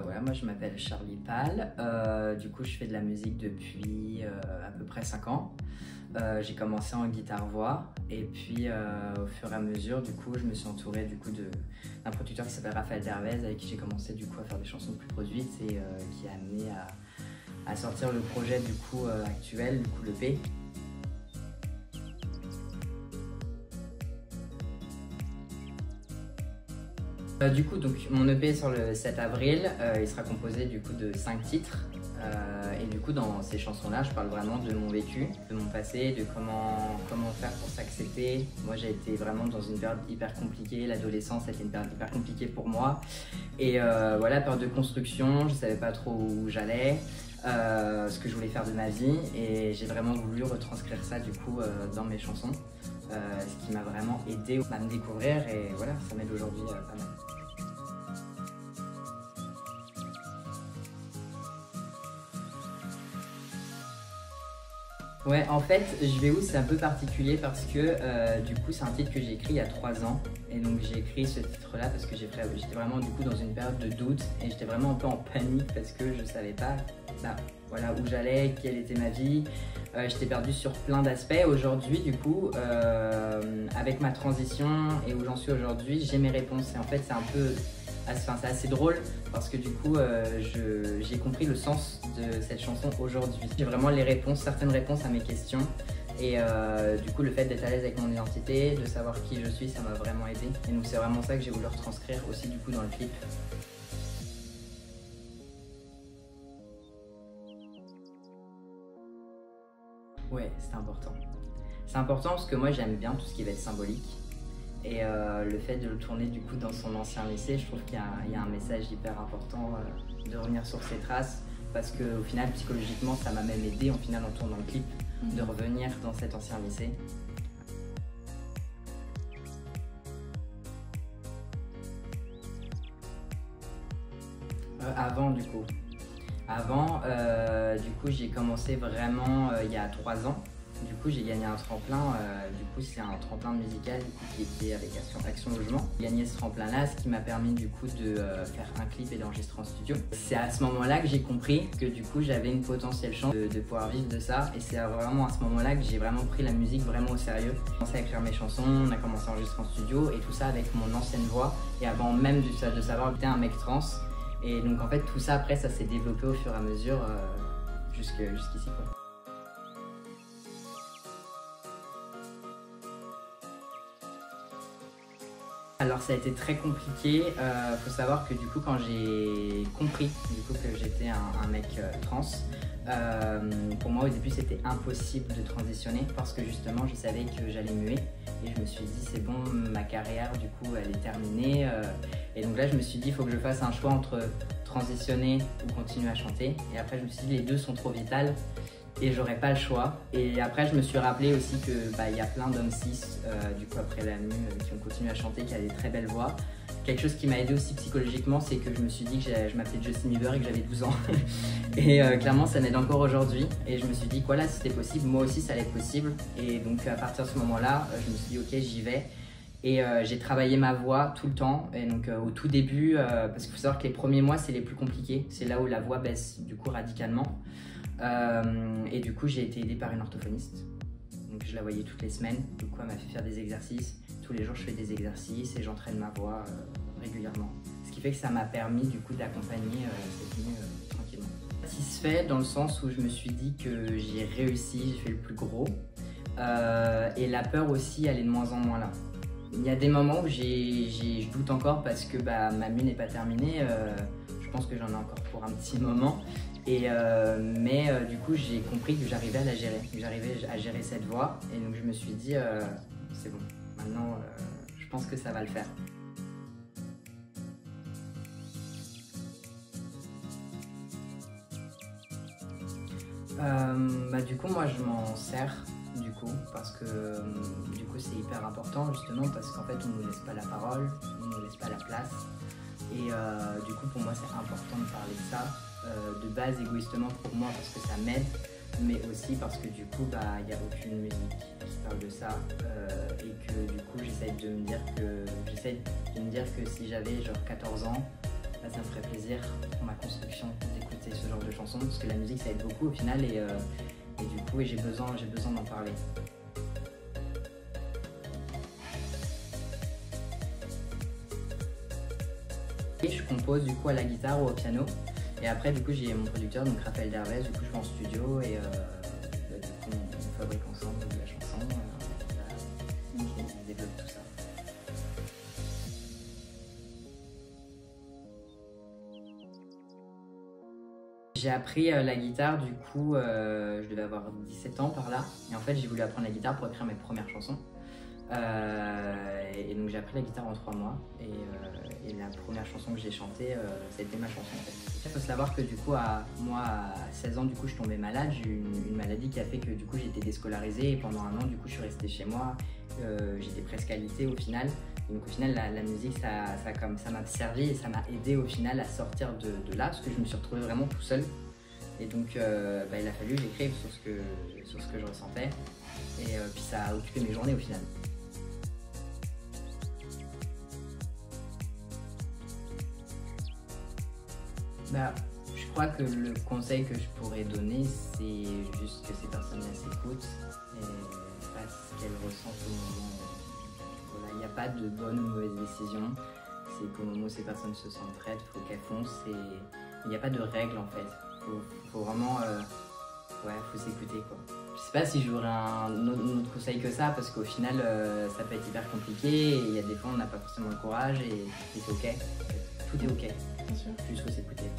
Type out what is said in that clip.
Ouais, moi je m'appelle Charlie Pal. Du coup, je fais de la musique depuis à peu près 5 ans. J'ai commencé en guitare-voix et puis au fur et à mesure, du coup, je me suis entourée d'un producteur qui s'appelle Raphaël Dervez, avec qui j'ai commencé du coup à faire des chansons plus produites et qui a amené à sortir le projet du coup actuel, du coup l'EP. Du coup, donc, mon EP sort le 7 avril, il sera composé du coup de 5 titres. Et du coup, dans ces chansons-là, je parle vraiment de mon vécu, de mon passé, de comment faire pour s'accepter. Moi, j'ai été vraiment dans une période hyper compliquée. L'adolescence a été une période hyper compliquée pour moi. Et voilà, période de construction, je ne savais pas trop où j'allais, ce que je voulais faire de ma vie. Et j'ai vraiment voulu retranscrire ça du coup dans mes chansons. Ce qui m'a vraiment aidé à me découvrir et voilà, ça m'aide aujourd'hui pas mal. Ouais, en fait, Je vais où, c'est un peu particulier parce que du coup, c'est un titre que j'ai écrit il y a 3 ans. Et donc, j'ai écrit ce titre-là parce que j'étais vraiment du coup dans une période de doute et j'étais vraiment un peu en panique parce que je savais pas voilà, où j'allais, quelle était ma vie. J'étais perdue sur plein d'aspects. Aujourd'hui, du coup, avec ma transition et où j'en suis aujourd'hui, j'ai mes réponses. Et en fait, c'est assez drôle parce que du coup j'ai compris le sens de cette chanson aujourd'hui. J'ai vraiment certaines réponses à mes questions et du coup le fait d'être à l'aise avec mon identité, de savoir qui je suis, ça m'a vraiment aidé. Et donc c'est vraiment ça que j'ai voulu retranscrire aussi du coup dans le clip. Ouais, c'est important. C'est important parce que moi j'aime bien tout ce qui va être symbolique. Et le fait de le tourner du coup dans son ancien lycée, je trouve qu'il y a un message hyper important de revenir sur ses traces parce qu'au final psychologiquement ça m'a même aidé en tournant le clip de revenir dans cet ancien lycée. Avant du coup. Du coup j'ai commencé vraiment il y a 3 ans. Du coup, j'ai gagné un tremplin, du coup c'est un tremplin musical qui était avec Action Logement. J'ai gagné ce tremplin-là, ce qui m'a permis du coup de faire un clip et d'enregistrer en studio. C'est à ce moment-là que j'ai compris que du coup j'avais une potentielle chance de pouvoir vivre de ça. Et c'est vraiment à ce moment-là que j'ai vraiment pris la musique vraiment au sérieux. J'ai commencé à écrire mes chansons, on a commencé à enregistrer en studio et tout ça avec mon ancienne voix. Et avant même de savoir que j'étais un mec trans. Et donc en fait tout ça après ça s'est développé au fur et à mesure jusqu'ici quoi. Alors ça a été très compliqué, faut savoir que du coup quand j'ai compris du coup, que j'étais un mec trans, pour moi au début c'était impossible de transitionner parce que justement je savais que j'allais muer et je me suis dit c'est bon, ma carrière du coup elle est terminée et donc là je me suis dit il faut que je fasse un choix entre transitionner ou continuer à chanter et après je me suis dit les deux sont trop vitales et j'aurais pas le choix. Et après je me suis rappelé aussi que y a plein d'hommes cis du coup après la mue qui ont continué à chanter, qui a des très belles voix. Quelque chose qui m'a aidé aussi psychologiquement, c'est que je me suis dit que je m'appelais Justin Bieber et que j'avais 12 ans. Et clairement ça m'aide encore aujourd'hui. Et je me suis dit que voilà, si c'était possible, moi aussi ça allait être possible. Et donc à partir de ce moment-là, je me suis dit ok, j'y vais. Et j'ai travaillé ma voix tout le temps. Et donc au tout début, parce qu'il faut savoir que les premiers mois c'est les plus compliqués. C'est là où la voix baisse du coup radicalement. Et du coup j'ai été aidée par une orthophoniste, donc je la voyais toutes les semaines, du coup elle m'a fait faire des exercices, tous les jours je fais des exercices et j'entraîne ma voix régulièrement, ce qui fait que ça m'a permis du coup d'accompagner cette mue tranquillement. Satisfait dans le sens où je me suis dit que j'ai réussi, j'ai fait le plus gros et la peur aussi elle est de moins en moins là. Il y a des moments où je doute encore parce que ma mue n'est pas terminée, je pense que j'en ai encore pour un petit moment. Mais du coup j'ai compris que j'arrivais à la gérer, que j'arrivais à gérer cette voix et donc je me suis dit c'est bon, maintenant je pense que ça va le faire. Du coup moi je m'en sers du coup parce que du coup c'est hyper important justement parce qu'en fait on ne nous laisse pas la parole, on ne nous laisse pas la place et du coup pour moi c'est important de parler de ça. De base égoïstement pour moi parce que ça m'aide, mais aussi parce que du coup il n'y a aucune musique qui parle de ça et que du coup j'essaie de me dire que si j'avais genre 14 ans, ça me ferait plaisir construction d'écouter ce genre de chansons, parce que la musique ça aide beaucoup au final, et du coup j'ai besoin d'en parler. Et je compose du coup à la guitare ou au piano, et après du coup j'ai mon producteur, donc Raphaël Dervez, du coup je vais en studio et du coup on fabrique ensemble de la chanson, on développe tout ça. J'ai appris la guitare, du coup, je devais avoir 17 ans par là. Et en fait, j'ai voulu apprendre la guitare pour écrire mes premières chansons. Et donc j'ai appris la guitare en 3 mois. Et la première chanson que j'ai chantée, ça a été ma chanson en fait. Il faut savoir que du coup, à 16 ans, du coup, je tombais malade. J'ai eu une maladie qui a fait que du coup, j'ai été déscolarisée. Et pendant 1 an, du coup, je suis restée chez moi. J'étais presque alitée au final. Et donc au final, la musique, ça m'a servi et ça m'a aidé au final à sortir de là, parce que je me suis retrouvé vraiment tout seul. Et donc il a fallu que j'écrive sur ce que je ressentais. Et puis ça a occupé mes journées au final. Je crois que le conseil que je pourrais donner, c'est juste que ces personnes-là s'écoutent et fassent ce qu'elles ressentent au moment. Voilà, il n'y a pas de bonne ou mauvaise décision. C'est qu'au moment où ces personnes se sentent prêtes, il faut qu'elles foncent. Et il n'y a pas de règles en fait. Faut vraiment faut s'écouter quoi. Je sais pas si j'aurais un autre conseil que ça, parce qu'au final ça peut être hyper compliqué et il y a des fois on n'a pas forcément le courage et c'est ok. Tout est ok. Bien sûr. Juste faut s'écouter.